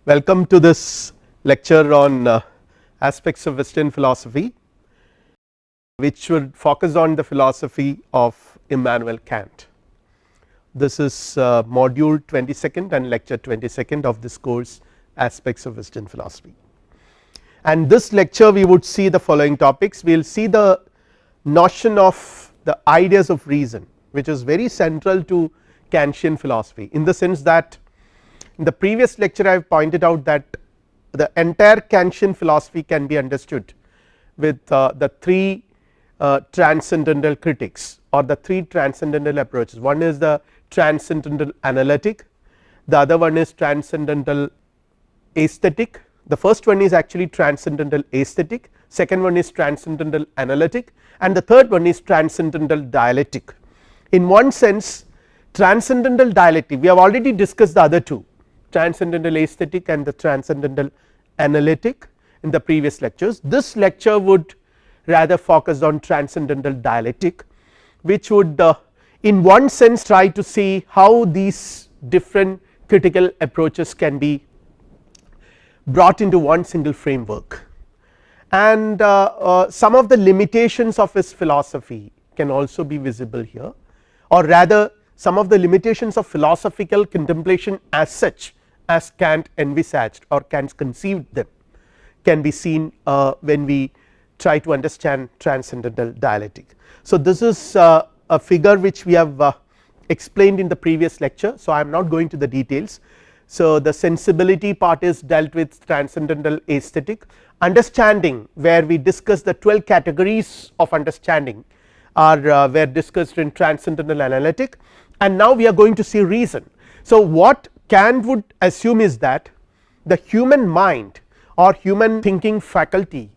Welcome to this lecture on aspects of Western philosophy, which would focus on the philosophy of Immanuel Kant. This is module 22nd and lecture 22nd of this course, aspects of Western philosophy. And this lecture we would see the following topics. We will see the notion of the ideas of reason, which is very central to Kantian philosophy, in the sense that in the previous lecture I have pointed out that the entire Kantian philosophy can be understood with the three transcendental critics or the three transcendental approaches. One is the transcendental analytic, the other one is transcendental aesthetic, the first one is actually transcendental aesthetic, second one is transcendental analytic, and the third one is transcendental dialectic. In one sense, transcendental dialectic, we have already discussed the other two, transcendental aesthetic and the transcendental analytic in the previous lectures. This lecture would rather focus on transcendental dialectic, which would in one sense try to see how these different critical approaches can be brought into one single framework, and some of the limitations of his philosophy can also be visible here, or rather some of the limitations of philosophical contemplation as such as Kant envisaged or Kant conceived them can be seen when we try to understand transcendental dialectic. So this is a figure which we have explained in the previous lecture, so I am not going to the details. So the sensibility part is dealt with transcendental aesthetic, understanding where we discuss the 12 categories of understanding are were discussed in transcendental analytic, and now we are going to see reason. So what Kant would assume is that the human mind or human thinking faculty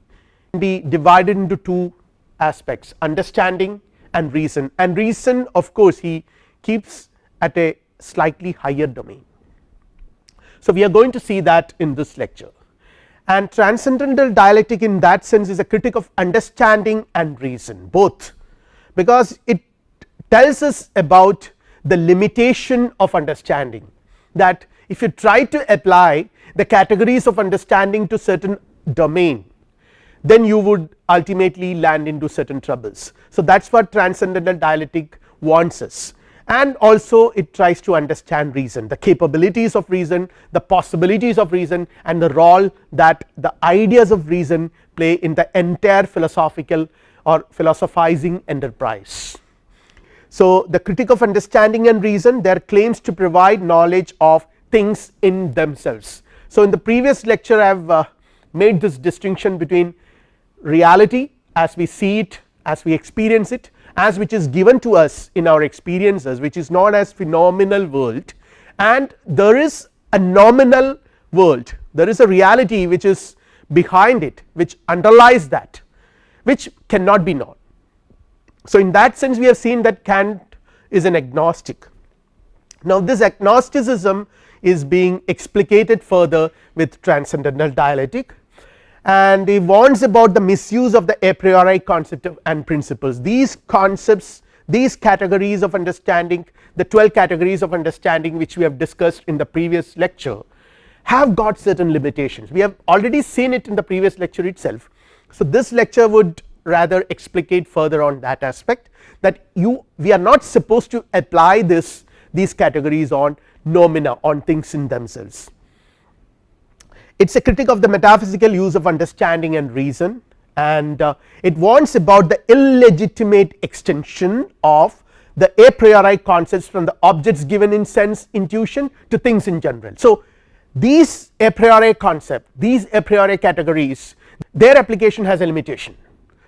can be divided into two aspects, understanding and reason, and reason of course he keeps at a slightly higher domain. So we are going to see that in this lecture, and transcendental dialectic in that sense is a critique of understanding and reason both, because it tells us about the limitation of understanding, that if you try to apply the categories of understanding to certain domain, then you would ultimately land into certain troubles. So that is what transcendental dialectic wants us, and also it tries to understand reason, the capabilities of reason, the possibilities of reason, and the role that the ideas of reason play in the entire philosophical or philosophizing enterprise. So the critique of understanding and reason, their claims to provide knowledge of things in themselves. So in the previous lecture I have made this distinction between reality as we see it, as we experience it, as which is given to us in our experiences, which is known as phenomenal world, and there is a nominal world, there is a reality which is behind it, which underlies that, which cannot be known. So in that sense we have seen that Kant is an agnostic. Now this agnosticism is being explicated further with transcendental dialectic, and he warns about the misuse of the a priori concept and principles. These concepts, these categories of understanding, the 12 categories of understanding which we have discussed in the previous lecture, have got certain limitations. We have already seen it in the previous lecture itself. So this lecture would rather explicate further on that aspect, that we are not supposed to apply these categories on noumena, on things in themselves. It is a critique of the metaphysical use of understanding and reason, and it warns about the illegitimate extension of the a priori concepts from the objects given in sense intuition to things in general. So these a priori concept, these a priori categories, their application has a limitation.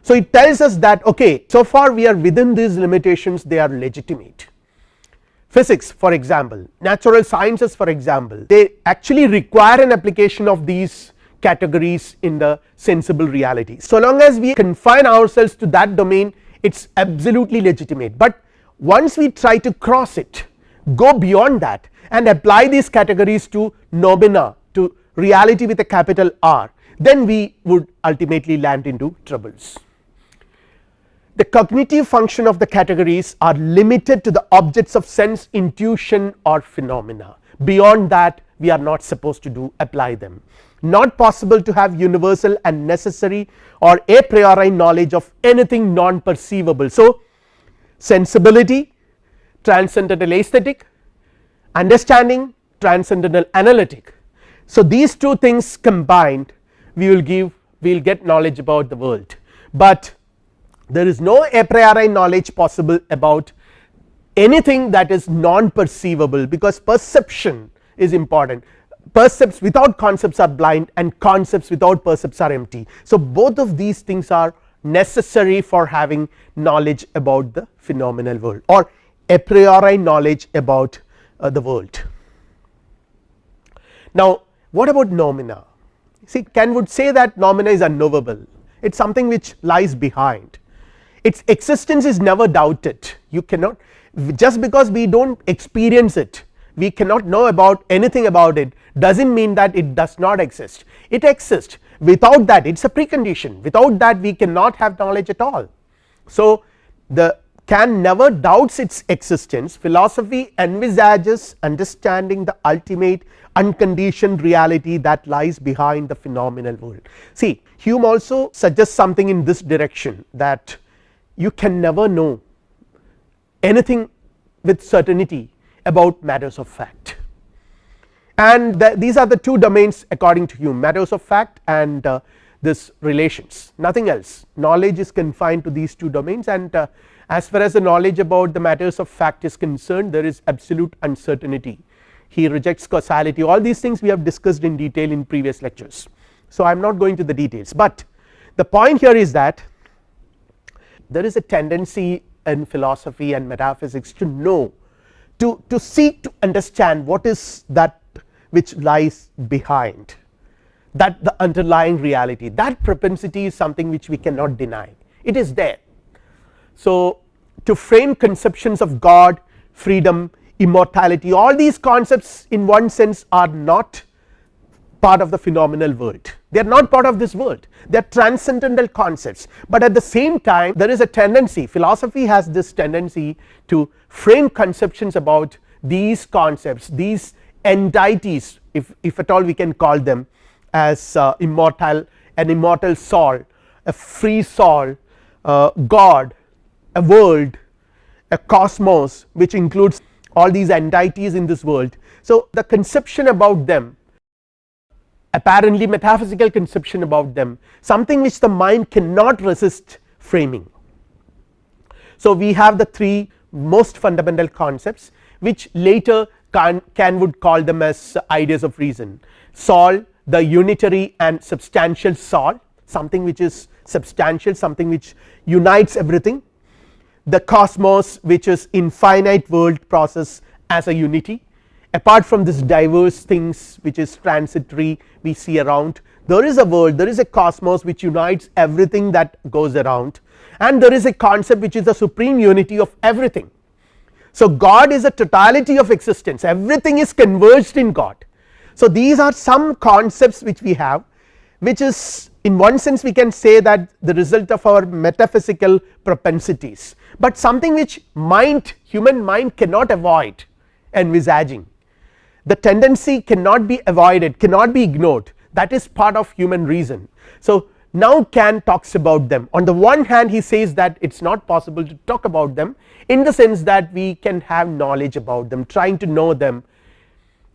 So it tells us that okay, so far we are within these limitations, they are legitimate. Physics for example, natural sciences for example, they actually require an application of these categories in the sensible reality. So long as we confine ourselves to that domain, it is absolutely legitimate, but once we try to cross it, go beyond that and apply these categories to noumena, to reality with a capital R, then we would ultimately land into troubles. The cognitive function of the categories are limited to the objects of sense intuition or phenomena. Beyond that we are not supposed to do, apply them. Not possible to have universal and necessary or a priori knowledge of anything non perceivable. So sensibility, transcendental aesthetic, understanding, transcendental analytic. So these two things combined we will get knowledge about the world, but there is no a priori knowledge possible about anything that is non perceivable, because perception is important. Percepts without concepts are blind, and concepts without percepts are empty. So both of these things are necessary for having knowledge about the phenomenal world, or a priori knowledge about the world. Now what about noumena? See, Kant would say that noumena is unknowable, it is something which lies behind, its existence is never doubted. You cannot, just because we do not experience it, we cannot know about anything about it, does not mean that it does not exist. It exists, without that it is a precondition, without that we cannot have knowledge at all. So the Kant never doubts its existence. Philosophy envisages understanding the ultimate unconditioned reality that lies behind the phenomenal world. See, Hume also suggests something in this direction, that you can never know anything with certainty about matters of fact, and these are the two domains according to Hume, matters of fact and this relations, nothing else. Knowledge is confined to these two domains, and as far as the knowledge about the matters of fact is concerned, there is absolute uncertainty. He rejects causality. All these things we have discussed in detail in previous lectures, so I am not going to the details, but the point here is that there is a tendency in philosophy and metaphysics to know, to seek to understand what is that which lies behind, that the underlying reality. That propensity is something which we cannot deny, it is there. So to frame conceptions of God, freedom, immortality, all these concepts in one sense are not part of the phenomenal world, they are not part of this world, they are transcendental concepts, but at the same time there is a tendency, philosophy has this tendency to frame conceptions about these concepts, these entities, if at all we can call them, as immortal, an immortal soul, a free soul, God, a world, a cosmos which includes all these entities in this world. So the conception about them, apparently metaphysical conception about them, something which the mind cannot resist framing. So we have the three most fundamental concepts which later Kant would call them as ideas of reason: soul, the unitary and substantial soul, something which is substantial, something which unites everything; the cosmos, which is infinite world process as a unity. Apart from this diverse things which is transitory we see around, there is a world, there is a cosmos which unites everything that goes around, and there is a concept which is the supreme unity of everything. So God is a totality of existence, everything is converged in God. So these are some concepts which we have, which is in one sense we can say that the result of our metaphysical propensities, but something which human mind cannot avoid envisaging. The tendency cannot be avoided, cannot be ignored, that is part of human reason. So now Kant talks about them. On the one hand he says that it is not possible to talk about them in the sense that we can have knowledge about them, trying to know them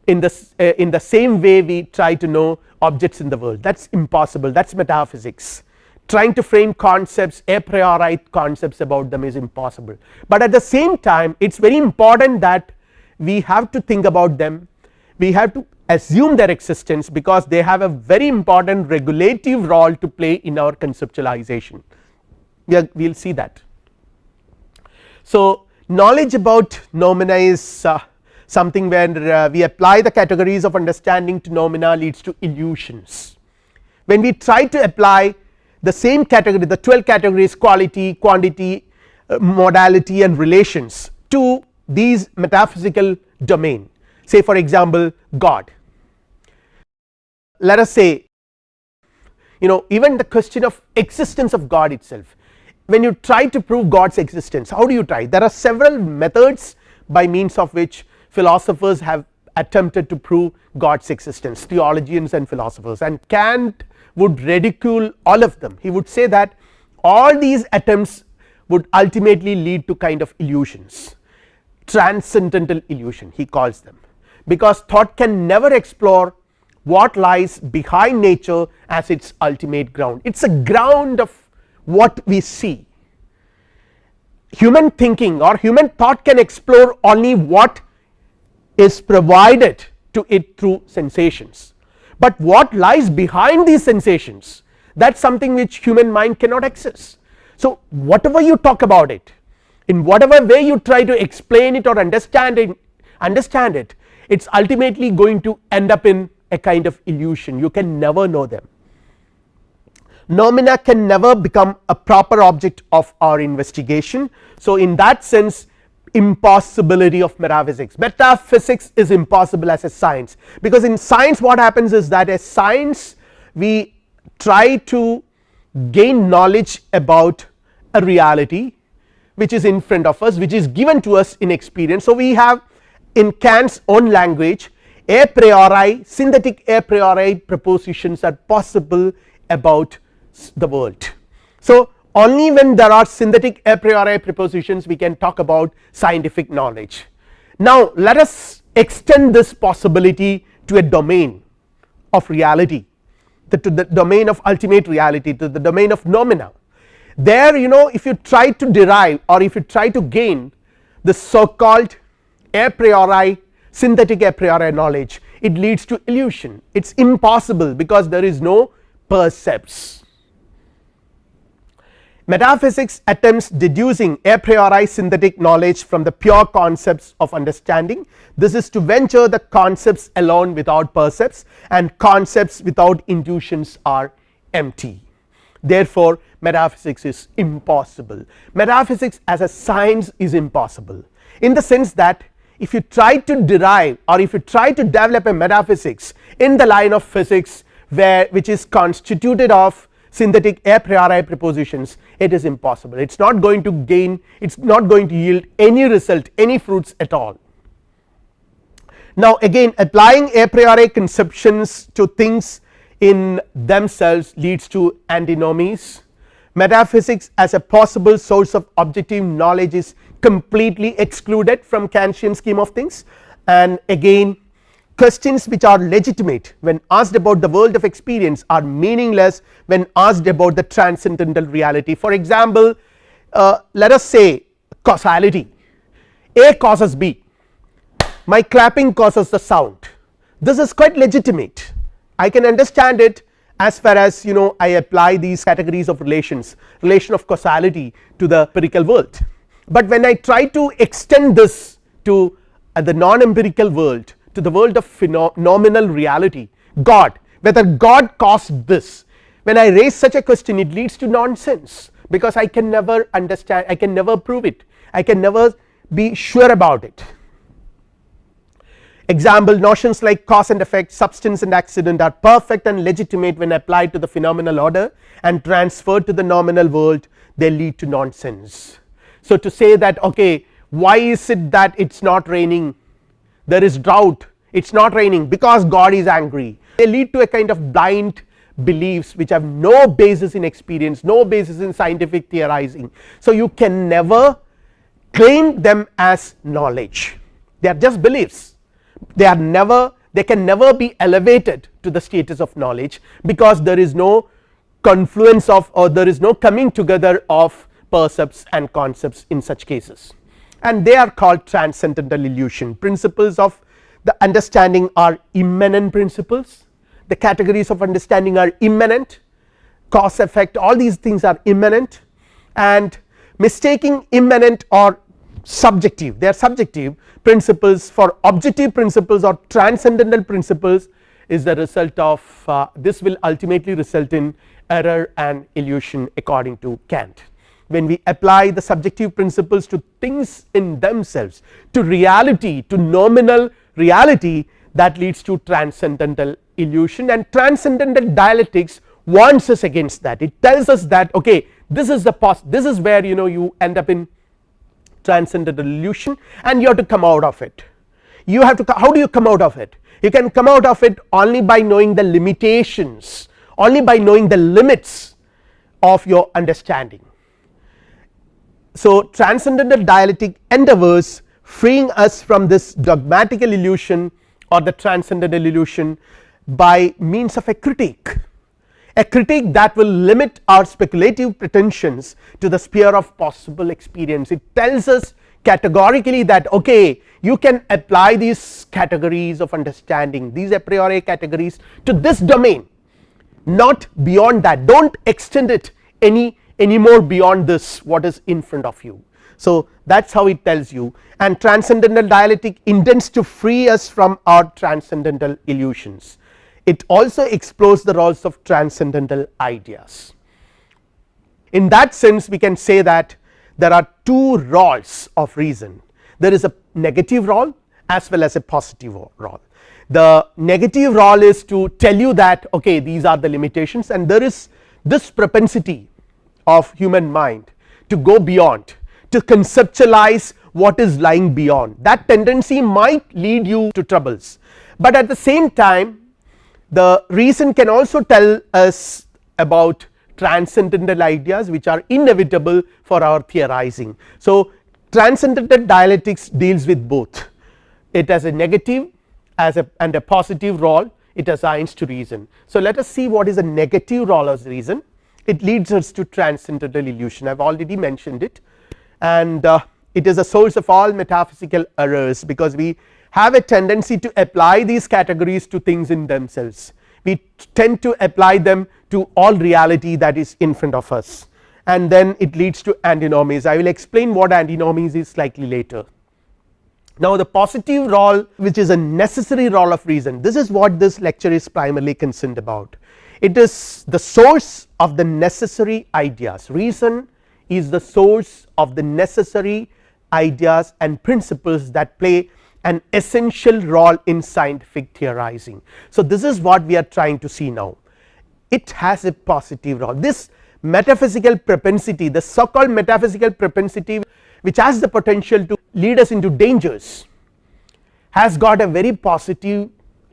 in the same way we try to know objects in the world, that is impossible, that is metaphysics. Trying to frame concepts, a priori concepts about them is impossible, but at the same time it is very important that we have to think about them, we have to assume their existence, because they have a very important regulative role to play in our conceptualization. We will see that. So knowledge about noumena is something where we apply the categories of understanding to noumena leads to illusions. When we try to apply the same category, the 12 categories, quality, quantity, modality and relations, to these metaphysical domain, say for example God, let us say, even the question of existence of God itself, when you try to prove God's existence, how do you try? There are several methods by means of which philosophers have attempted to prove God's existence, theologians and philosophers, and Kant would ridicule all of them. He would say that all these attempts would ultimately lead to kind of illusions, transcendental illusion he calls them, because thought can never explore what lies behind nature as its ultimate ground. It is a ground of what we see. Human thinking or human thought can explore only what is provided to it through sensations, but what lies behind these sensations, that is something which human mind cannot access. So whatever you talk about it, in whatever way you try to explain it or understand it, it is ultimately going to end up in a kind of illusion. You can never know them. Nomina can never become a proper object of our investigation. So in that sense, impossibility of metaphysics. Metaphysics is impossible as a science, because in science what happens is that as science we try to gain knowledge about a reality which is in front of us, which is given to us in experience. So we have, in Kant's own language, a priori, synthetic a priori propositions are possible about the world. So only when there are synthetic a priori propositions we can talk about scientific knowledge. Now let us extend this possibility to a domain of reality, to the domain of ultimate reality, to the domain of noumena. There, you know, if you try to derive or if you try to gain the so called a priori, synthetic a priori knowledge, it leads to illusion. It is impossible because there is no percepts. Metaphysics attempts deducing a priori synthetic knowledge from the pure concepts of understanding. This is to venture the concepts alone without percepts, and concepts without intuitions are empty. Therefore metaphysics is impossible. Metaphysics as a science is impossible, in the sense that if you try to derive or if you try to develop a metaphysics in the line of physics which is constituted of synthetic a priori propositions, it is impossible. It is not going to gain, it is not going to yield any result, any fruits at all. Now again, applying a priori conceptions to things in themselves leads to antinomies. Metaphysics as a possible source of objective knowledge is completely excluded from Kantian scheme of things, and again questions which are legitimate when asked about the world of experience are meaningless when asked about the transcendental reality. For example, let us say causality, A causes B, my clapping causes the sound. This is quite legitimate, I can understand it as far as, you know, I apply these categories of relations, relation of causality to the empirical world. But when I try to extend this to the non empirical world, to the world of nominal reality, God, whether God caused this, when I raise such a question it leads to nonsense, because I can never understand, I can never prove it, I can never be sure about it. Example, notions like cause and effect, substance and accident are perfect and legitimate when applied to the phenomenal order, and transferred to the nominal world they lead to nonsense. So to say that, okay, why is it that it is not raining, there is drought, it is not raining because God is angry, they lead to a kind of blind beliefs which have no basis in experience, no basis in scientific theorizing. So you can never claim them as knowledge, they are just beliefs, they are never, they can never be elevated to the status of knowledge, because there is no confluence of, or there is no coming together of percepts and concepts in such cases, and they are called transcendental illusion. Principles of the understanding are immanent principles, the categories of understanding are immanent, cause effect, all these things are immanent, and mistaking immanent or subjective, they are subjective principles for objective principles or transcendental principles is the result of this will ultimately result in error and illusion according to Kant. When we apply the subjective principles to things in themselves, to reality, to nominal reality, that leads to transcendental illusion, and transcendental dialectics warns us against that. It tells us that, okay, this is the this is where, you know, you end up in transcendental illusion and you have to come out of it. you have to, how do you come out of it? You can come out of it only by knowing the limitations, only by knowing the limits of your understanding. So transcendental dialectic endeavors freeing us from this dogmatical illusion or the transcendental illusion by means of a critique that will limit our speculative pretensions to the sphere of possible experience. It tells us categorically that okay, you can apply these categories of understanding, these a priori categories, to this domain, not beyond that. Do not extend it any more beyond this what is in front of you. So that is how it tells you, and transcendental dialectic intends to free us from our transcendental illusions. It also explores the roles of transcendental ideas. In that sense, we can say that there are two roles of reason. There is a negative role as well as a positive role. The negative role is to tell you that okay, these are the limitations, and there is this propensity of human mind to go beyond, to conceptualize what is lying beyond. That tendency might lead you to troubles, but at the same time the reason can also tell us about transcendental ideas which are inevitable for our theorizing. So transcendental dialectics deals with both. It has a negative and a positive role it assigns to reason. So let us see what is a negative role of reason. It leads us to transcendental illusion. I have already mentioned it, and it is a source of all metaphysical errors, because we have a tendency to apply these categories to things in themselves. We tend to apply them to all reality that is in front of us, and then it leads to antinomies. I will explain what antinomies is slightly later. Now the positive role, which is a necessary role of reason, this is what this lecture is primarily concerned about. It is the source of the necessary ideas. Reason is the source of the necessary ideas and principles that play an essential role in scientific theorizing. So this is what we are trying to see now. It has a positive role. This metaphysical propensity, the so called metaphysical propensity which has the potential to lead us into dangers, has got a very positive,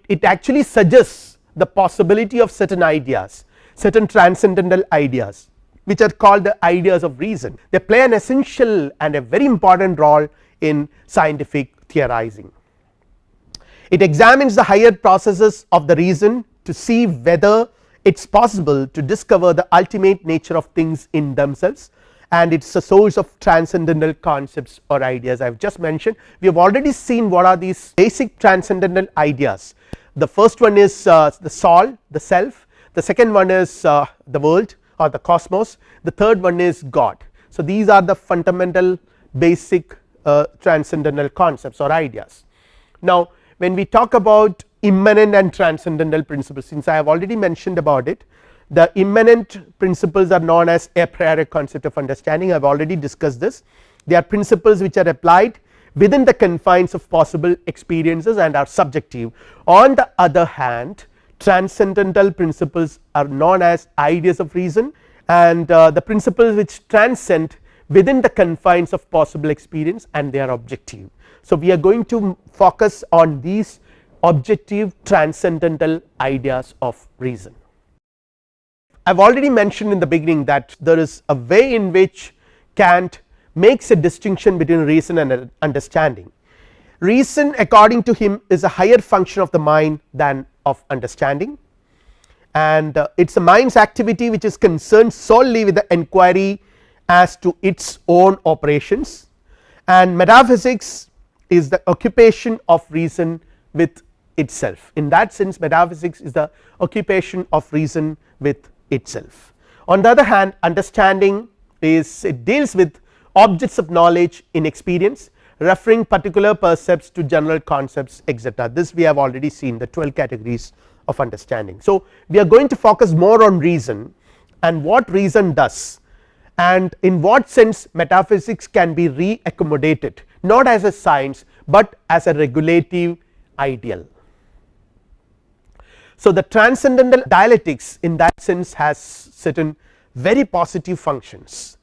it actually suggests the possibility of certain ideas, certain transcendental ideas which are called the ideas of reason. They play an essential and a very important role in scientific theorizing. It examines the higher processes of the reason to see whether it is possible to discover the ultimate nature of things in themselves, and it is a source of transcendental concepts or ideas. I have just mentioned, we have already seen what are these basic transcendental ideas. The first one is the soul, the self, the second one is the world or the cosmos, the third one is God. So these are the fundamental basic transcendental concepts or ideas. Now when we talk about immanent and transcendental principles, since I have already mentioned about it, the immanent principles are known as a priori concept of understanding. I have already discussed this. They are principles which are applied within the confines of possible experiences and are subjective. On the other hand, transcendental principles are known as ideas of reason, and the principles which transcend within the confines of possible experience, and they are objective. So we are going to focus on these objective transcendental ideas of reason. I have already mentioned in the beginning that there is a way in which Kant makes a distinction between reason and understanding. Reason according to him is a higher function of the mind than of understanding, and it is a mind's activity which is concerned solely with the enquiry as to its own operations, and metaphysics is the occupation of reason with itself. In that sense, metaphysics is the occupation of reason with itself. On the other hand, understanding is, it deals with objects of knowledge in experience, referring particular percepts to general concepts, etc. This we have already seen, the 12 categories of understanding. So we are going to focus more on reason and what reason does, and in what sense metaphysics can be re-accommodated, not as a science but as a regulative ideal. So the transcendental dialectics in that sense has certain very positive functions.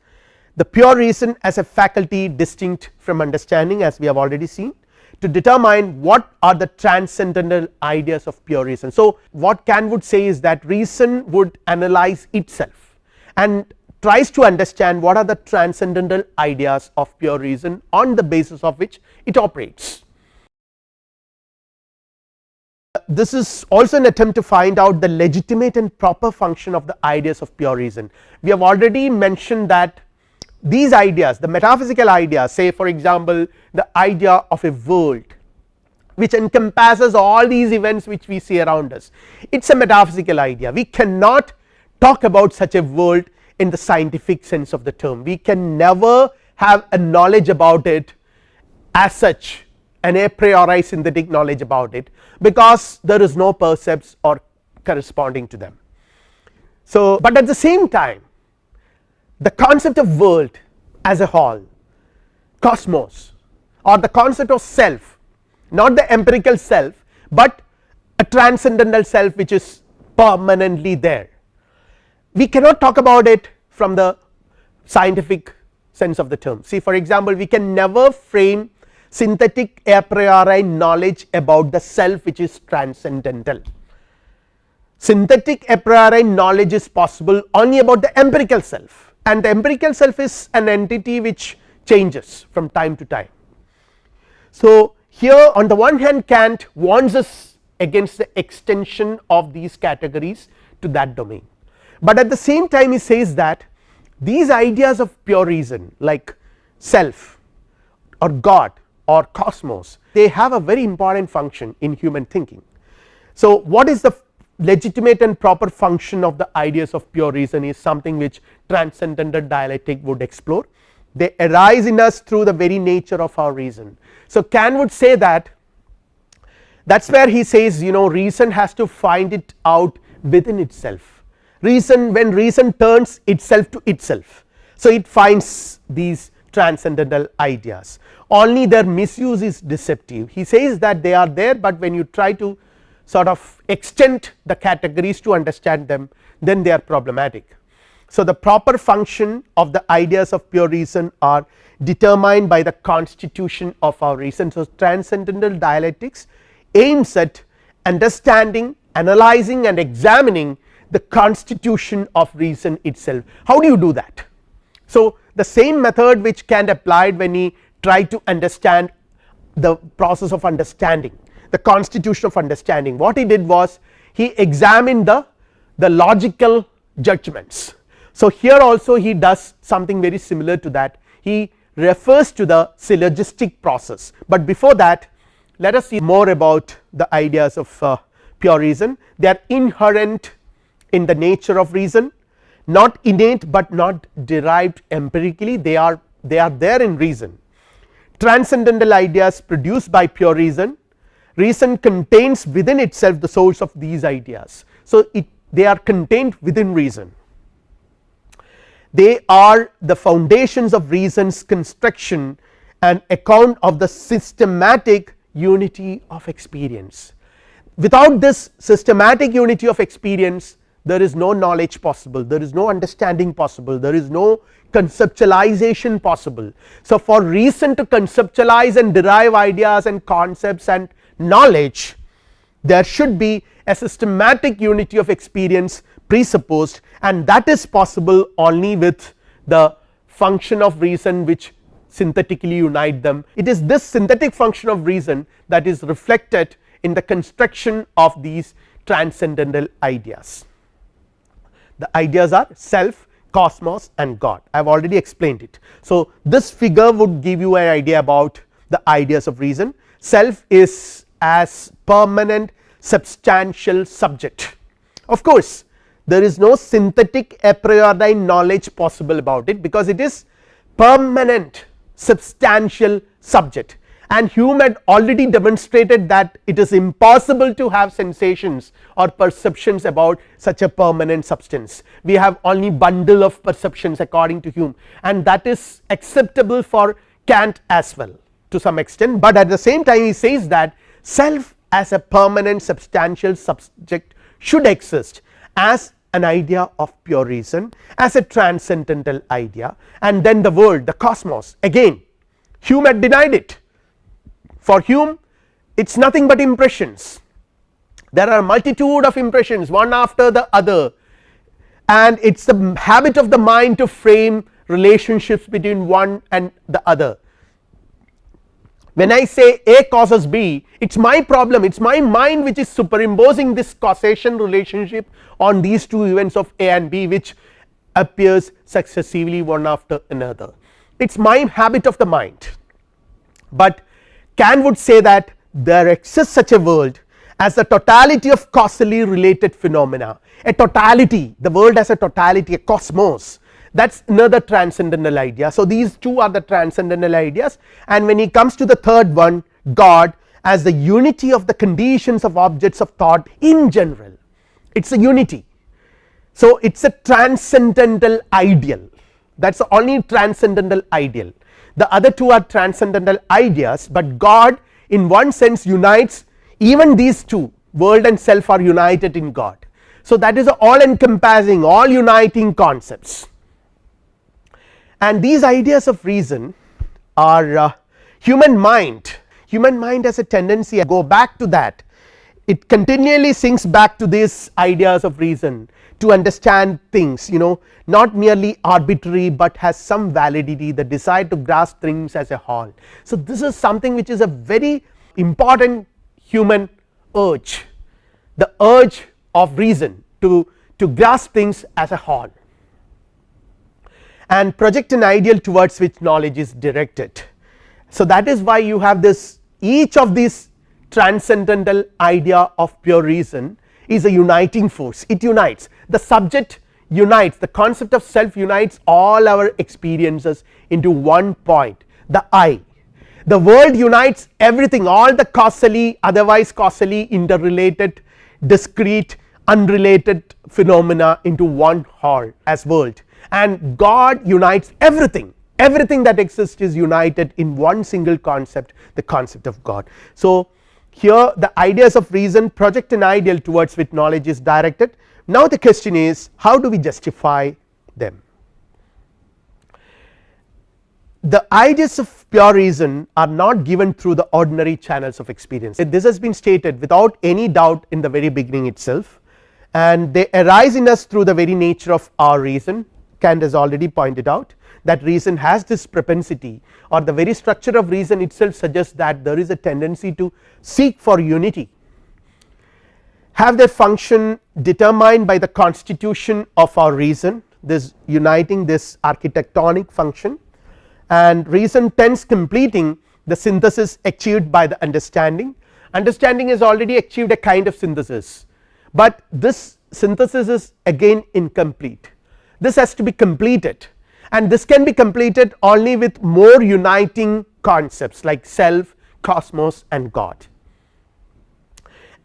The pure reason as a faculty distinct from understanding, as we have already seen, to determine what are the transcendental ideas of pure reason. So what Kant would say is that reason would analyze itself and tries to understand what are the transcendental ideas of pure reason on the basis of which it operates. This is also an attempt to find out the legitimate and proper function of the ideas of pure reason. We have already mentioned that these ideas, the metaphysical ideas, say for example the idea of a world which encompasses all these events which we see around us, it is a metaphysical idea. We cannot talk about such a world in the scientific sense of the term. We can never have a knowledge about it as such, an a priori synthetic knowledge about it, because there is no percepts or corresponding to them. So but at the same time the concept of world as a whole, cosmos, or the concept of self, not the empirical self but a transcendental self which is permanently there, we cannot talk about it from the scientific sense of the term. See for example, we can never frame synthetic a priori knowledge about the self which is transcendental. Synthetic a priori knowledge is possible only about the empirical self, and the empirical self is an entity which changes from time to time. So here on the one hand Kant warns us against the extension of these categories to that domain, but at the same time he says that these ideas of pure reason like self or God or cosmos, they have a very important function in human thinking. So what is the legitimate and proper function of the ideas of pure reason is something which transcendental dialectic would explore. They arise in us through the very nature of our reason. So Kant would say that is where he says, you know, reason has to find it out within itself. Reason, when reason turns itself to itself, so it finds these transcendental ideas, only their misuse is deceptive. He says that they are there, but when you try to sort of extend the categories to understand them, then they are problematic. So the proper function of the ideas of pure reason are determined by the constitution of our reason. So transcendental dialectics aims at understanding, analyzing and examining the constitution of reason itself. How do you do that? So the same method which Kant applied when he tried to understand the process of understanding, the constitution of understanding, what he did was he examined the logical judgments. So here also he does something very similar to that, he refers to the syllogistic process, but before that let us see more about the ideas of pure reason. They are inherent in the nature of reason, not innate but not derived empirically, they are there in reason. Transcendental ideas produced by pure reason, reason contains within itself the source of these ideas, so they are contained within reason. They are the foundations of reason's construction and account of the systematic unity of experience. Without this systematic unity of experience there is no knowledge possible, there is no understanding possible, there is no conceptualization possible. So for reason to conceptualize and derive ideas and concepts and knowledge, there should be a systematic unity of experience presupposed, and that is possible only with the function of reason which synthetically unite them. It is this synthetic function of reason that is reflected in the construction of these transcendental ideas. The ideas are self, cosmos and God, I have already explained it. So this figure would give you an idea about the ideas of reason. Self is as permanent substantial subject. Of course there is no synthetic a priori knowledge possible about it, because it is permanent substantial subject, and Hume had already demonstrated that it is impossible to have sensations or perceptions about such a permanent substance. We have only bundle of perceptions according to Hume, and that is acceptable for Kant as well to some extent, but at the same time he says that self as a permanent substantial subject should exist as an idea of pure reason, as a transcendental idea, and then the world, the cosmos, again Hume had denied it. For Hume it is nothing but impressions. There are a multitude of impressions one after the other, and it is the habit of the mind to frame relationships between one and the other. When I say A causes B, it is my problem, it is my mind which is superimposing this causation relationship on these two events of A and B, which appears successively one after another. It is my habit of the mind. But Kant would say that there exists such a world as the totality of causally related phenomena, a totality, the world as a totality, a cosmos, that is another transcendental idea. So these two are the transcendental ideas, and when he comes to the third one, God as the unity of the conditions of objects of thought in general, it is a unity. So it is a transcendental ideal, that is the only transcendental ideal. The other two are transcendental ideas, but God in one sense unites, even these two, world and self are united in God. So that is all encompassing, all uniting concepts, and these ideas of reason are human mind has a tendency to go back to that. It continually sinks back to these ideas of reason to understand things, not merely arbitrary, but has some validity, the desire to grasp things as a whole. So this is something which is a very important human urge, the urge of reason to grasp things as a whole and project an ideal towards which knowledge is directed. So that is why you have this, each of these transcendental idea of pure reason is a uniting force, it unites, the subject unites, the concept of self unites all our experiences into one point, the I. The world unites everything, all the causally, otherwise causally interrelated, discrete, unrelated phenomena into one whole as world, and God unites everything, everything that exists is united in one single concept, the concept of God. So here the ideas of reason project an ideal towards which knowledge is directed. Now the question is, how do we justify them? The ideas of pure reason are not given through the ordinary channels of experience. This has been stated without any doubt in the very beginning itself, and they arise in us through the very nature of our reason. Kant has already pointed out that reason has this propensity, or the very structure of reason itself suggests that there is a tendency to seek for unity, have their function determined by the constitution of our reason, this uniting, this architectonic function, and reason tends completing the synthesis achieved by the understanding. Understanding has already achieved a kind of synthesis, but this synthesis is again incomplete. This has to be completed, and this can be completed only with more uniting concepts like self, cosmos and God,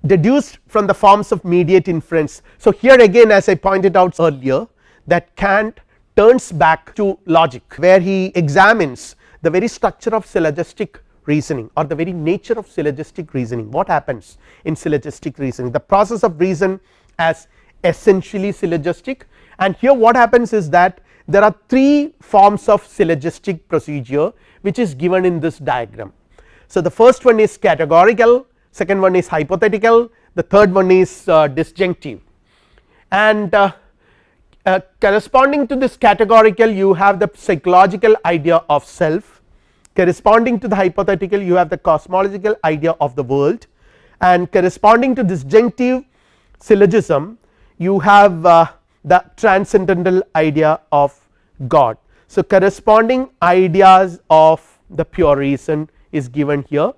deduced from the forms of mediate inference. So here again, as I pointed out earlier, that Kant turns back to logic, where he examines the very structure of syllogistic reasoning, or the very nature of syllogistic reasoning. What happens in syllogistic reasoning, the process of reason as essentially syllogistic, and here what happens is that there are three forms of syllogistic procedure which is given in this diagram. So the first one is categorical, second one is hypothetical, the third one is disjunctive, and corresponding to this categorical you have the psychological idea of self, corresponding to the hypothetical you have the cosmological idea of the world, and corresponding to disjunctive syllogism you have the transcendental idea of God. So corresponding ideas of the pure reason is given here,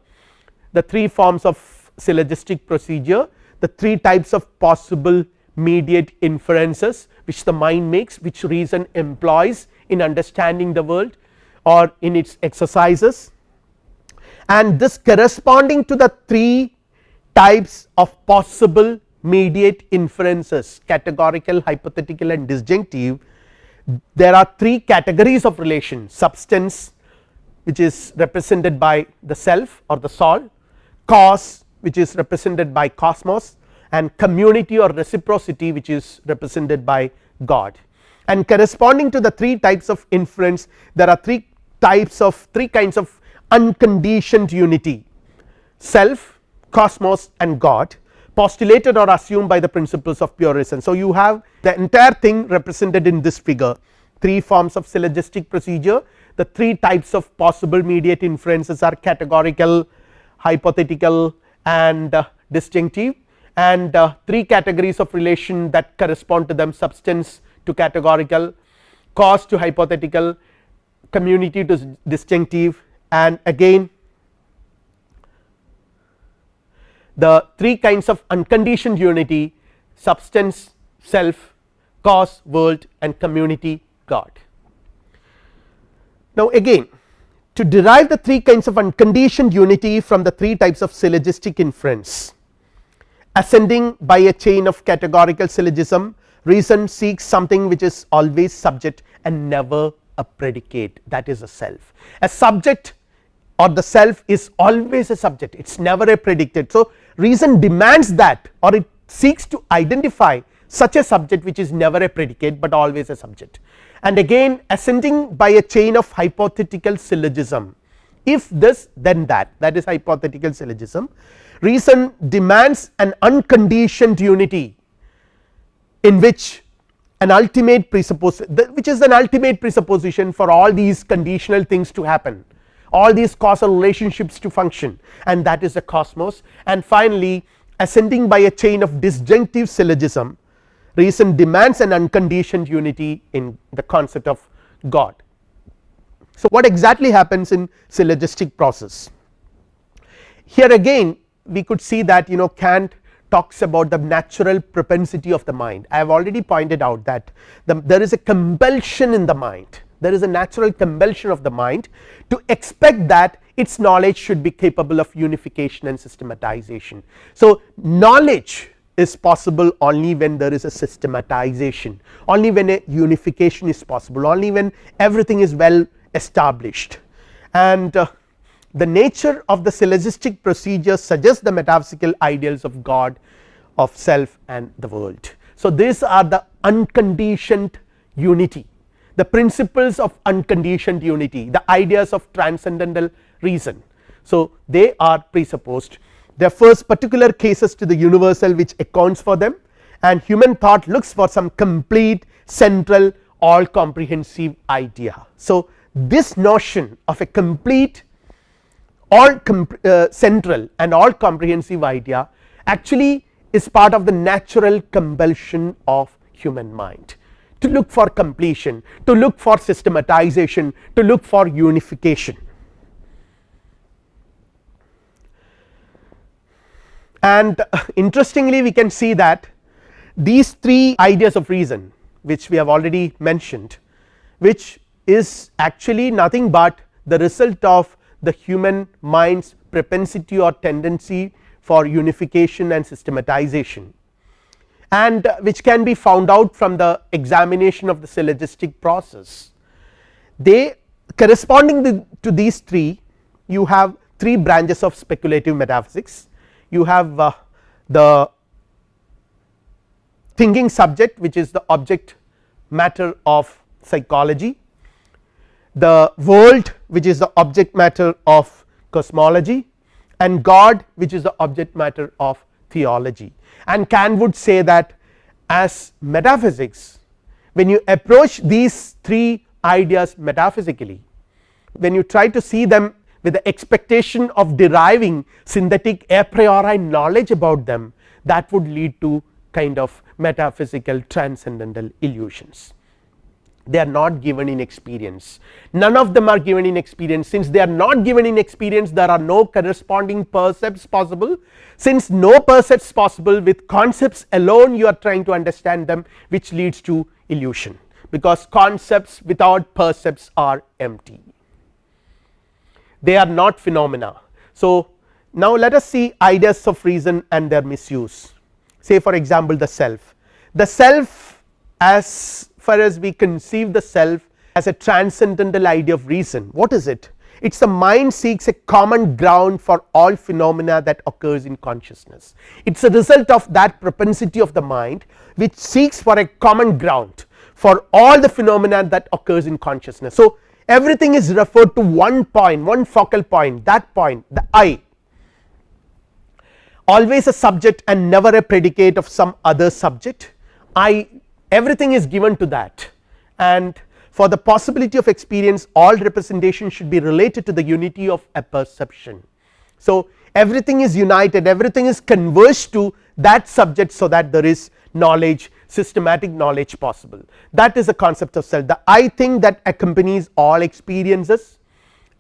the three forms of syllogistic procedure, the three types of possible mediate inferences which the mind makes, which reason employs in understanding the world or in its exercises, and this corresponding to the three types of possible mediate inferences, categorical, hypothetical and disjunctive. There are three categories of relation: substance, which is represented by the self or the soul, cause, which is represented by cosmos, and community or reciprocity, which is represented by God. And corresponding to the three types of inference, there are three kinds of unconditioned unity, self, cosmos and God postulated or assumed by the principles of pure reason. So, you have the entire thing represented in this figure, 3 forms of syllogistic procedure. The 3 types of possible mediate inferences are categorical, hypothetical and disjunctive, and 3 categories of relation that correspond to them: substance to categorical, cause to hypothetical, community to disjunctive, and again the 3 kinds of unconditioned unity: substance, self, cause, world, and community, God. Now again, to derive the 3 kinds of unconditioned unity from the 3 types of syllogistic inference, ascending by a chain of categorical syllogism, reason seeks something which is always subject and never a predicate, that is a self. A subject or the self is always a subject, it is never a predicate. So, reason demands that, or it seeks to identify such a subject which is never a predicate but always a subject. And again, ascending by a chain of hypothetical syllogism, if this then that, that is hypothetical syllogism. Reason demands an unconditioned unity in which an ultimate which is an ultimate presupposition for all these conditional things to happen, all these causal relationships to function, and that is the cosmos. And finally, ascending by a chain of disjunctive syllogism, reason demands an unconditioned unity in the concept of God. So, what exactly happens in syllogistic process? Here again we could see that Kant talks about the natural propensity of the mind. I have already pointed out that there is a compulsion in the mind, there is a natural compulsion of the mind to expect that its knowledge should be capable of unification and systematization. So, knowledge is possible only when there is a systematization, only when a unification is possible, only when everything is well established. And the nature of the syllogistic procedure suggests the metaphysical ideals of God, of self and the world. So, these are the unconditioned unity, the principles of unconditioned unity, the ideas of transcendental reason. So, they are presupposed. They are first particular cases to the universal which accounts for them, and human thought looks for some complete, central, all comprehensive idea. So, this notion of a complete, all central and all comprehensive idea actually is part of the natural compulsion of human mind to look for completion, to look for systematization, to look for unification. And interestingly, we can see that these 3 ideas of reason which we have already mentioned, which is actually nothing but the result of the human mind's propensity or tendency for unification and systematization, and which can be found out from the examination of the syllogistic process. They corresponding to these 3, you have 3 branches of speculative metaphysics. You have the thinking subject, which is the object matter of psychology, the world which is the object matter of cosmology, and God which is the object matter of theology. And Kant would say that as metaphysics, when you approach these 3 ideas metaphysically, when you try to see them with the expectation of deriving synthetic a priori knowledge about them, that would lead to kind of metaphysical transcendental illusions. They are not given in experience, none of them are given in experience. Since they are not given in experience, there are no corresponding percepts possible. Since no percepts possible, with concepts alone you are trying to understand them, which leads to illusion, because concepts without percepts are empty, they are not phenomena. So, now let us see ideas of reason and their misuse. Say for example, the self. The self, as far as we conceive the self as a transcendental idea of reason, what is it? It is the mind seeks a common ground for all phenomena that occurs in consciousness. It is a result of that propensity of the mind which seeks for a common ground for all the phenomena that occurs in consciousness. So, everything is referred to one point, one focal point, that point, the I. always a subject and never a predicate of some other subject. Everything is given to that, and for the possibility of experience all representation should be related to the unity of a perception. So everything is united, everything is converged to that subject, so that there is knowledge, systematic knowledge possible. That is the concept of self, the I thing that accompanies all experiences,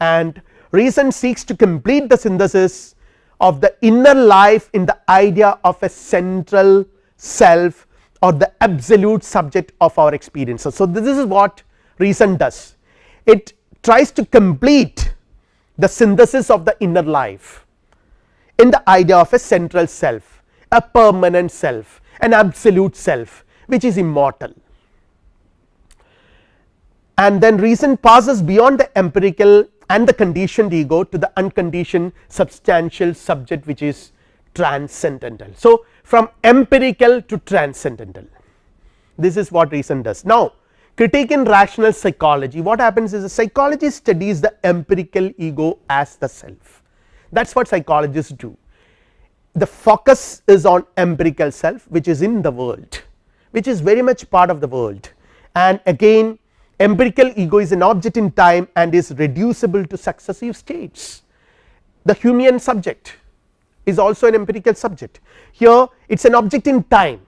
and reason seeks to complete the synthesis of the inner life in the idea of a central self or the absolute subject of our experiences. So this is what reason does, it tries to complete the synthesis of the inner life in the idea of a central self, a permanent self, an absolute self which is immortal. And then reason passes beyond the empirical and the conditioned ego to the unconditioned substantial subject which is transcendental. So from empirical to transcendental, this is what reason does. Now critique in rational psychology, what happens is the psychology studies the empirical ego as the self, that is what psychologists do. The focus is on empirical self which is in the world, which is very much part of the world, and again empirical ego is an object in time and is reducible to successive states. The human subject is also an empirical subject, here it is an object in time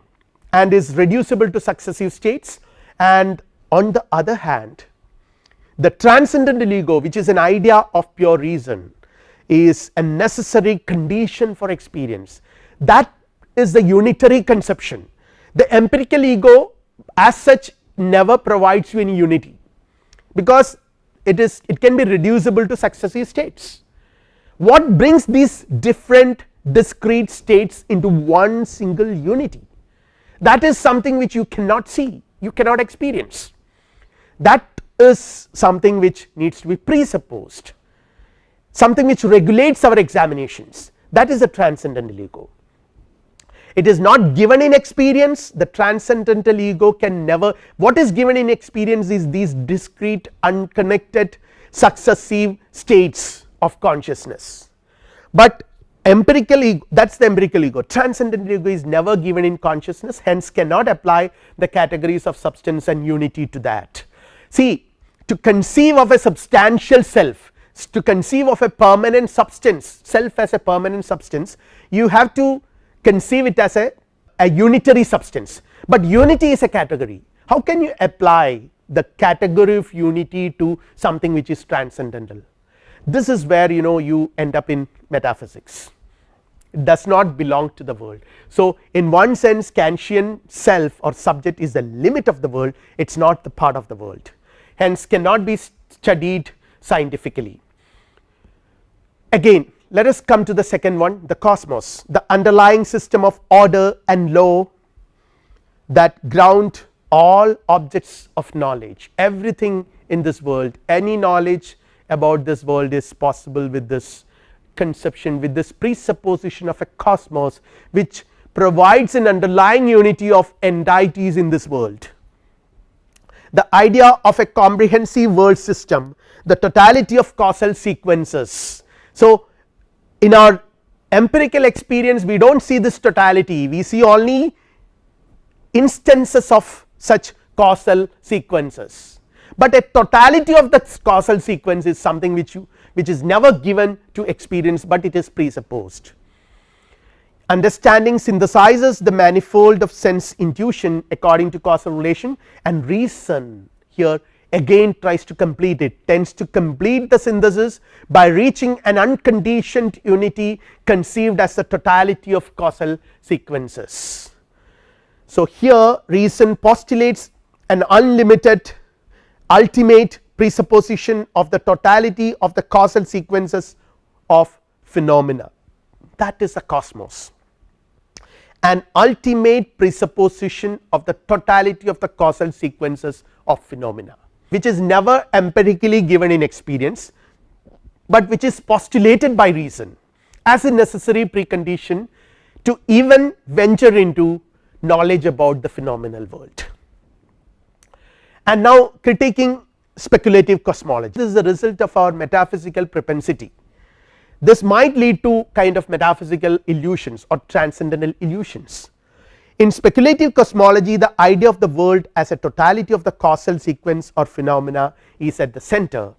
and is reducible to successive states. And on the other hand, the transcendental ego, which is an idea of pure reason, is a necessary condition for experience, that is the unitary conception. The empirical ego as such never provides you any unity, because it can be reducible to successive states. What brings these different discrete states into one single unity? That is something which you cannot see, you cannot experience, that is something which needs to be presupposed, something which regulates our examinations, that is the transcendental ego. It is not given in experience, the transcendental ego can never, what is given in experience is these discrete unconnected successive states of consciousness, but empirical ego, that is the empirical ego, transcendental ego is never given in consciousness, hence cannot apply the categories of substance and unity to that. See, to conceive of a substantial self, to conceive of a permanent substance, self as a permanent substance, you have to conceive it as a unitary substance, but unity is a category. How can you apply the category of unity to something which is transcendental? This is where you end up in metaphysics, it does not belong to the world. So in one sense Kantian self or subject is the limit of the world, it is not the part of the world, hence cannot be studied scientifically. Again let us come to the second one, the cosmos, the underlying system of order and law that ground all objects of knowledge. Everything in this world, any knowledge about this world is possible with this conception, with this presupposition of a cosmos which provides an underlying unity of entities in this world. The idea of a comprehensive world system, the totality of causal sequences. So in our empirical experience we do not see this totality, we see only instances of such causal sequences, but a totality of the causal sequence is something which is never given to experience, but it is presupposed. Understanding synthesizes the manifold of sense intuition according to causal relation, and reason here again tries to complete it, tends to complete the synthesis by reaching an unconditioned unity conceived as the totality of causal sequences. So here reason postulates an unlimited ultimate presupposition of the totality of the causal sequences of phenomena, that is the cosmos, an ultimate presupposition of the totality of the causal sequences of phenomena, which is never empirically given in experience, but which is postulated by reason as a necessary precondition to even venture into knowledge about the phenomenal world. And now critiquing speculative cosmology, this is the result of our metaphysical propensity. this might lead to kind of metaphysical illusions or transcendental illusions. In speculative cosmology, the idea of the world as a totality of the causal sequence or phenomena is at the center,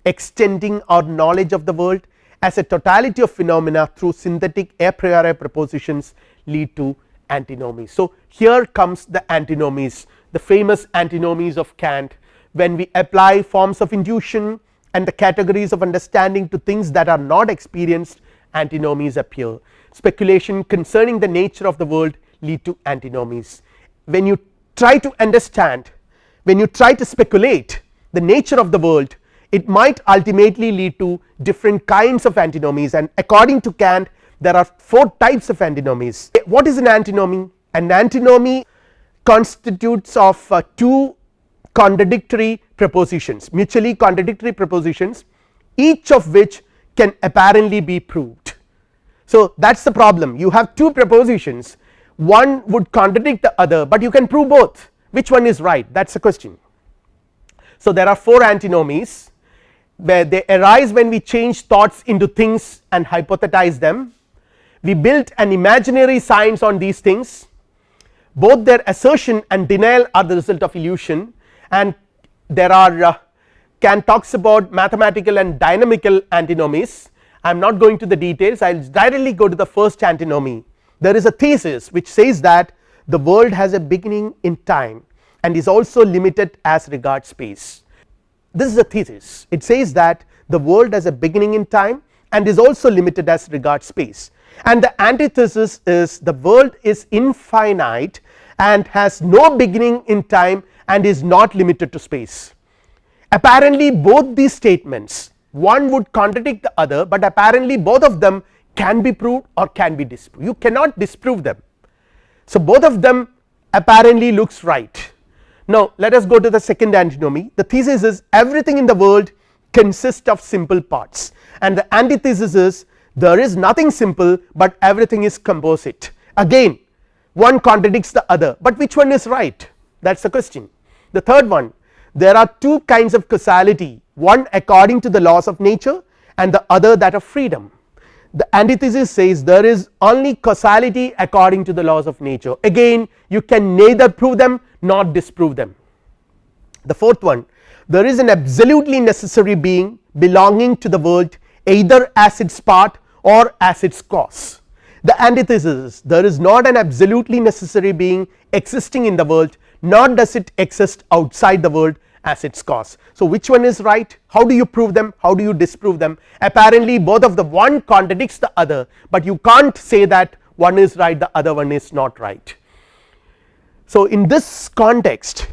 extending our knowledge of the world as a totality of phenomena through synthetic a priori propositions lead to antinomies. So, here comes the antinomies, the famous antinomies of Kant. When we apply forms of intuition and the categories of understanding to things that are not experienced, antinomies appear. Speculation concerning the nature of the world lead to antinomies. When you try to understand, when you try to speculate the nature of the world, it might ultimately lead to different kinds of antinomies, and according to Kant there are 4 types of antinomies. What is an antinomy? An antinomy constitutes of 2 contradictory propositions, mutually contradictory propositions, each of which can apparently be proved. So, that is the problem, you have 2 propositions, one would contradict the other, but you can prove both. Which one is right? That is the question. So, there are 4 antinomies where they arise when we change thoughts into things and hypothesize them. We built an imaginary science on these things, both their assertion and denial are the result of illusion, and there are Kant talks about mathematical and dynamical antinomies. I am not going to the details, I will directly go to the first antinomy. There is a thesis which says that the world has a beginning in time and is also limited as regards space. This is a thesis, it says that the world has a beginning in time and is also limited as regards space, and the antithesis is the world is infinite and has no beginning in time and is not limited to space. Apparently both these statements, one would contradict the other, but apparently both of them can be proved or can be disproved, you cannot disprove them. So, both of them apparently looks right. Now, let us go to the second antinomy. The thesis is everything in the world consists of simple parts, and the antithesis is there is nothing simple but everything is composite. Again one contradicts the other, but which one is right? That is the question. The third one, there are 2 kinds of causality, one according to the laws of nature and the other that of freedom. The antithesis says there is only causality according to the laws of nature, again you can neither prove them nor disprove them. The fourth one, there is an absolutely necessary being belonging to the world either as its part or as its cause. The antithesis is there is not an absolutely necessary being existing in the world, nor does it exist outside the world as its cause. So, which one is right? How do you prove them? How do you disprove them? Apparently both of the one contradicts the other, but you can't say that one is right the other one is not right. So, in this context,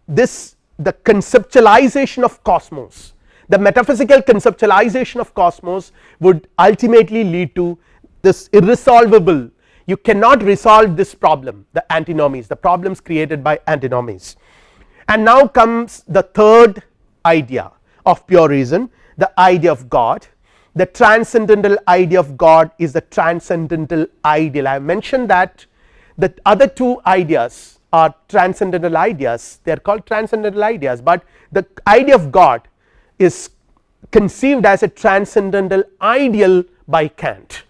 the conceptualization of cosmos, the metaphysical conceptualization of cosmos would ultimately lead to this irresolvable, you cannot resolve this problem, the antinomies, the problems created by antinomies. And now comes the third idea of pure reason, the idea of God. The transcendental idea of God is the transcendental ideal. I have mentioned that the other 2 ideas are transcendental ideas, they are called transcendental ideas, but the idea of God is conceived as a transcendental ideal by Kant.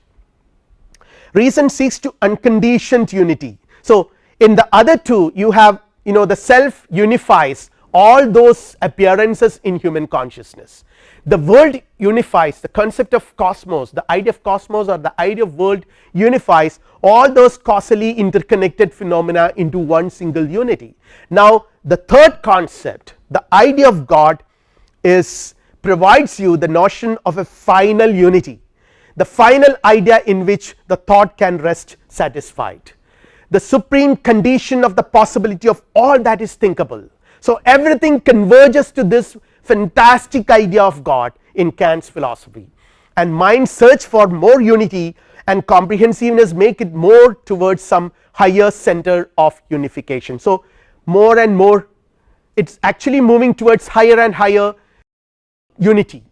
Reason seeks to unconditioned unity. So, in the other 2 you have the self unifies all those appearances in human consciousness, the world unifies, the concept of cosmos, the idea of cosmos or the idea of world unifies all those causally interconnected phenomena into one single unity. Now, the third concept, the idea of God, provides you the notion of a final unity, the final idea in which the thought can rest satisfied, the supreme condition of the possibility of all that is thinkable. So, everything converges to this fantastic idea of God in Kant's philosophy, and minds search for more unity and comprehensiveness, make it more towards some higher center of unification. So, more and more it is actually moving towards higher and higher unity,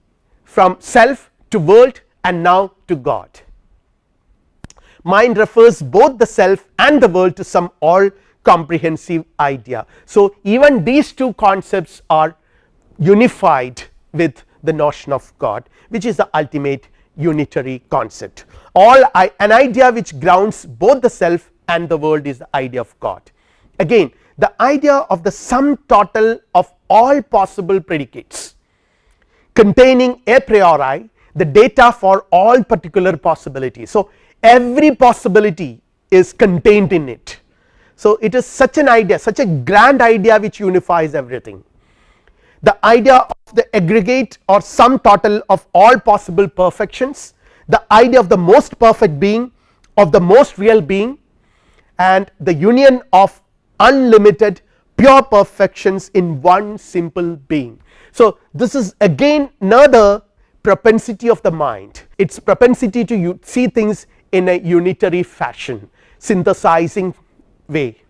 from self to world and now to God. Mind refers both the self and the world to some all comprehensive idea. So, even these 2 concepts are unified with the notion of God, which is the ultimate unitary concept. An idea which grounds both the self and the world is the idea of God. Again, the idea of the sum total of all possible predicates containing a priori the data for all particular possibilities. So, every possibility is contained in it. So, it is such an idea, such a grand idea which unifies everything. The idea of the aggregate or sum total of all possible perfections, the idea of the most perfect being, of the most real being, and the union of unlimited pure perfections in one simple being. So, this is again another propensity of the mind, its propensity to see things in a unitary fashion, synthesizing way.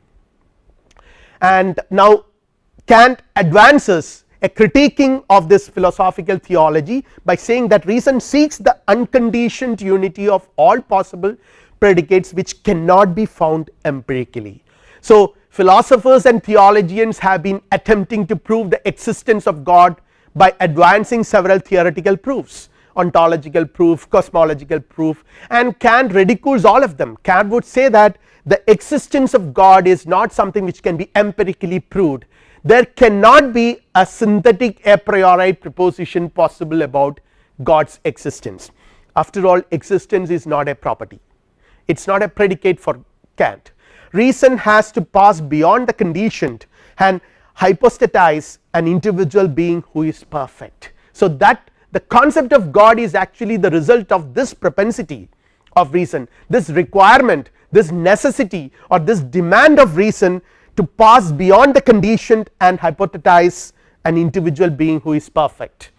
And now Kant advances a critiquing of this philosophical theology by saying that reason seeks the unconditioned unity of all possible predicates which cannot be found empirically. So, philosophers and theologians have been attempting to prove the existence of God by advancing several theoretical proofs, ontological proof, cosmological proof, and Kant ridicules all of them. Kant would say that the existence of God is not something which can be empirically proved. There cannot be a synthetic a priori proposition possible about God's existence. After all, existence is not a property, it is not a predicate for Kant. Reason has to pass beyond the conditioned and hypostatize an individual being who is perfect. So, that the concept of God is actually the result of this propensity of reason, this requirement, this necessity or this demand of reason to pass beyond the conditioned and hypostatize an individual being who is perfect.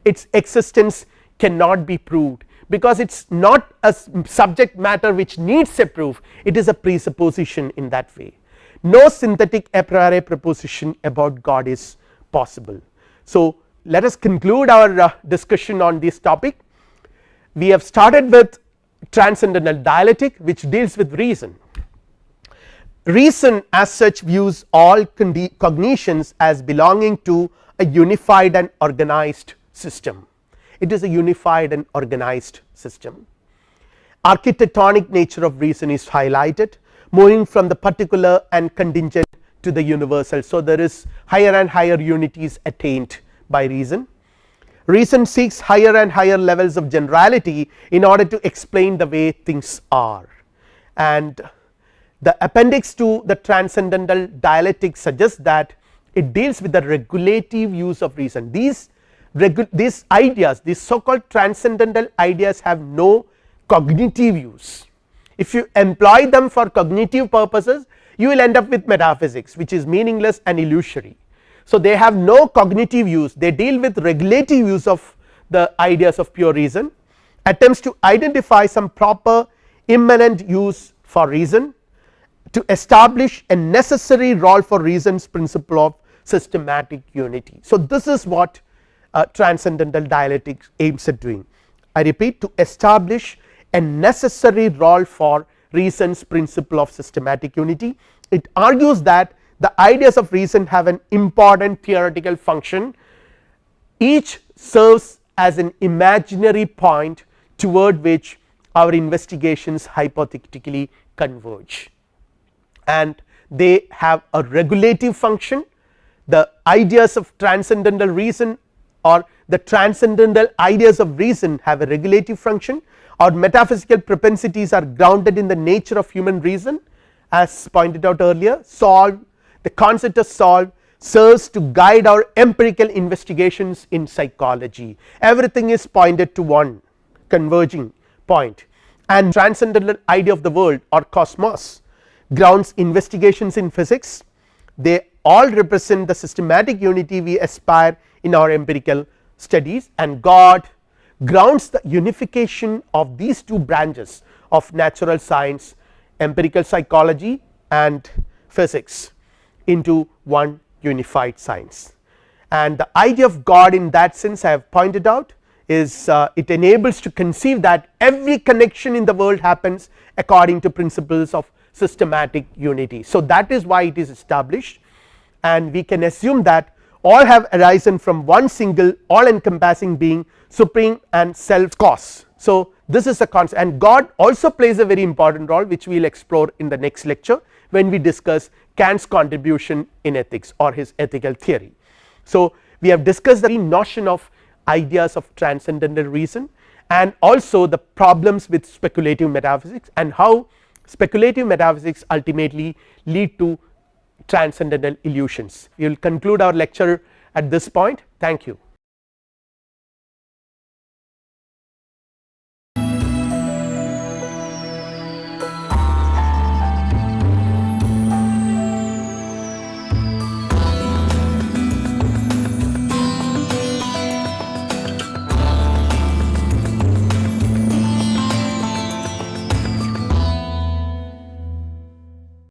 Its existence cannot be proved because it is not a subject matter which needs a proof, it is a presupposition in that way. No synthetic a priori proposition about God is possible. So, let us conclude our discussion on this topic. We have started with transcendental dialectic, which deals with reason. Reason as such views all cognitions as belonging to a unified and organized system. It is a unified and organized system. Architectonic nature of reason is highlighted, moving from the particular and contingent to the universal. So, there is higher and higher unities attained by reason. Reason seeks higher and higher levels of generality in order to explain the way things are, and the appendix to the transcendental dialectic suggests that it deals with the regulative use of reason. These ideas, these so called transcendental ideas, have no cognitive use. If you employ them for cognitive purposes, you will end up with metaphysics, which is meaningless and illusory. So, they have no cognitive use, they deal with regulative use of the ideas of pure reason, attempts to identify some proper immanent use for reason, to establish a necessary role for reason's principle of systematic unity. So, this is what transcendental dialectic aims at doing. I repeat, to establish a necessary role for reason's principle of systematic unity. It argues that the ideas of reason have an important theoretical function, each serves as an imaginary point toward which our investigations hypothetically converge, and they have a regulative function. The ideas of transcendental reason or the transcendental ideas of reason have a regulative function. Our metaphysical propensities are grounded in the nature of human reason, as pointed out earlier. Solve, the concept of solve serves to guide our empirical investigations in psychology. Everything is pointed to one converging point, and transcendental idea of the world or cosmos grounds investigations in physics. They all represent the systematic unity we aspire in our empirical studies, and God grounds the unification of these two branches of natural science, empirical psychology and physics, into one unified science. And the idea of God in that sense, I have pointed out, is it enables to conceive that every connection in the world happens according to principles of systematic unity. So, that is why it is established, and we can assume that all have arisen from one single all encompassing being, supreme and self cause. So this is a concept, and God also plays a very important role, which we will explore in the next lecture when we discuss Kant's contribution in ethics or his ethical theory. So we have discussed the notion of ideas of transcendental reason, and also the problems with speculative metaphysics, and how speculative metaphysics ultimately lead to transcendental illusions. We will conclude our lecture at this point. Thank you.